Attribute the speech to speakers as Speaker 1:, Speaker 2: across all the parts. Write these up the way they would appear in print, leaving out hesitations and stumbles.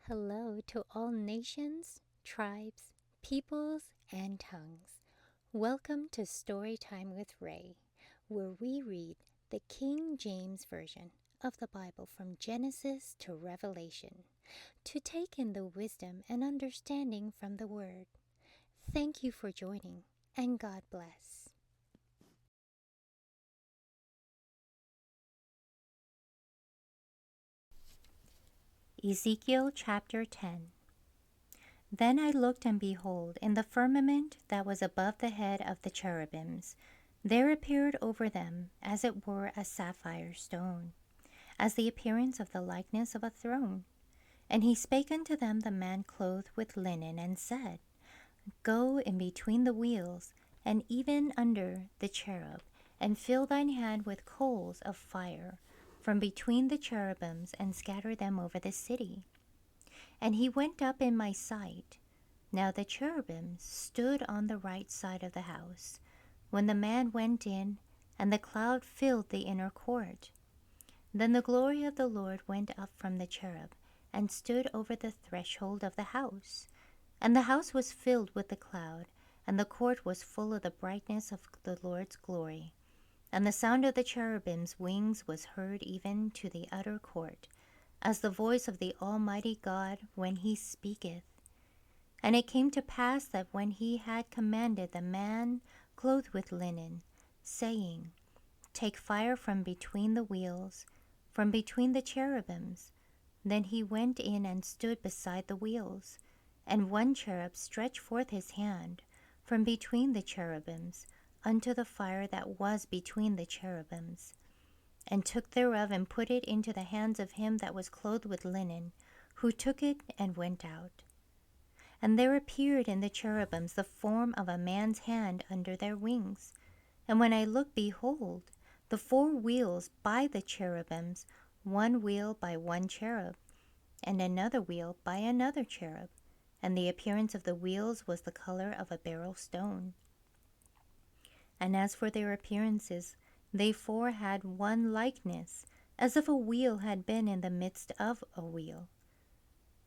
Speaker 1: Hello to all nations, tribes, peoples, and tongues. Welcome to Storytime with Rae, where we read the King James Version of the Bible from Genesis to Revelation to take in the wisdom and understanding from the Word. Thank you for joining, and God bless. Ezekiel chapter 10. Then I looked, and behold, in the firmament that was above the head of the cherubims, there appeared over them, as it were, a sapphire stone, as the appearance of the likeness of a throne. And he spake unto them the man clothed with linen, and said, Go in between the wheels, and even under the cherub, and fill thine hand with coals of fire from between the cherubims, and scatter them over the city. And he went up in my sight. Now the cherubims stood on the right side of the house, when the man went in, and the cloud filled the inner court. Then the glory of the Lord went up from the cherub, and stood over the threshold of the house. And the house was filled with the cloud, and the court was full of the brightness of the Lord's glory. And the sound of the cherubims' wings was heard even to the utter court, as the voice of the Almighty God when he speaketh. And it came to pass that when he had commanded the man clothed with linen, saying, Take fire from between the wheels, from between the cherubims, then he went in and stood beside the wheels. And one cherub stretched forth his hand from between the cherubims unto the fire that was between the cherubims, and took thereof, and put it into the hands of him that was clothed with linen, who took it and went out. And there appeared in the cherubims the form of a man's hand under their wings. And when I looked, behold, the four wheels by the cherubims, one wheel by one cherub, and another wheel by another cherub. And the appearance of the wheels was the color of a beryl stone. And as for their appearances, they four had one likeness, as if a wheel had been in the midst of a wheel.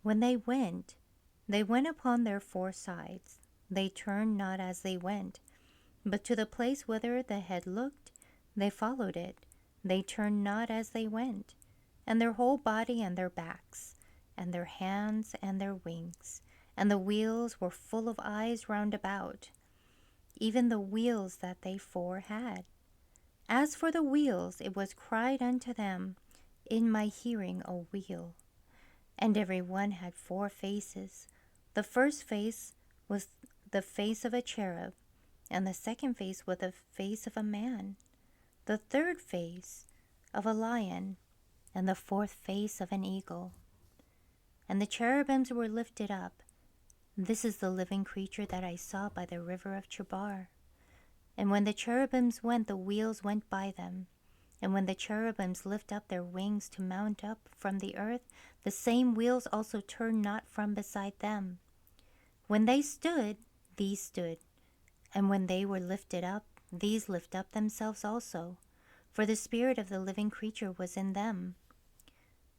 Speaker 1: When they went upon their four sides. They turned not as they went, but to the place whither the head looked, they followed it. They turned not as they went. And their whole body, and their backs, and their hands, and their wings, and the wheels were full of eyes round about, even the wheels that they four had. As for the wheels, it was cried unto them in my hearing a wheel. And every one had four faces. The first face was the face of a cherub, and the second face was the face of a man, the third face of a lion, and the fourth face of an eagle. And the cherubims were lifted up. This is the living creature that I saw by the river of Chebar. And when the cherubims went, the wheels went by them. And when the cherubims lift up their wings to mount up from the earth, the same wheels also turned not from beside them. When they stood, these stood. And when they were lifted up, these lift up themselves also, for the spirit of the living creature was in them.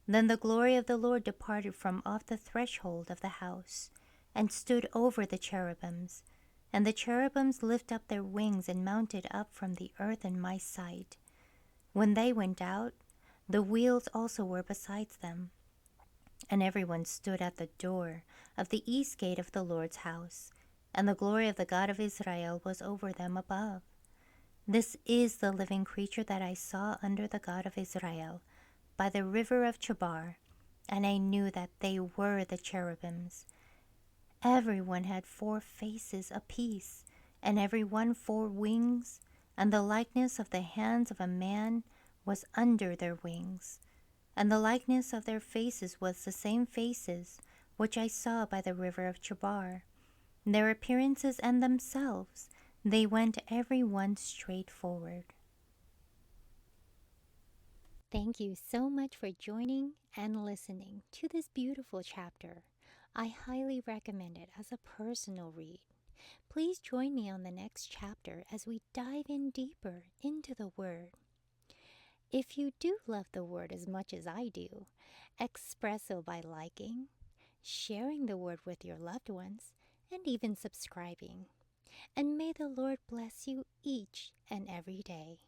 Speaker 1: Then the glory of the Lord departed from off the threshold of the house, and stood over the cherubims. And the cherubims lift up their wings, and mounted up from the earth in my sight. When they went out, the wheels also were besides them. And everyone stood at the door of the east gate of the Lord's house, and the glory of the God of Israel was over them above. This is the living creature that I saw under the God of Israel, by the river of Chebar, and I knew that they were the cherubims. Every one had four faces apiece, and every one four wings, and the likeness of the hands of a man was under their wings. And the likeness of their faces was the same faces which I saw by the river of Chebar. Their appearances and themselves, they went every one straight forward. Thank you so much for joining and listening to this beautiful chapter. I highly recommend it as a personal read. Please join me on the next chapter as we dive in deeper into the Word. If you do love the Word as much as I do, express so by liking, sharing the word with your loved ones, and even subscribing. And may the Lord bless you each and every day.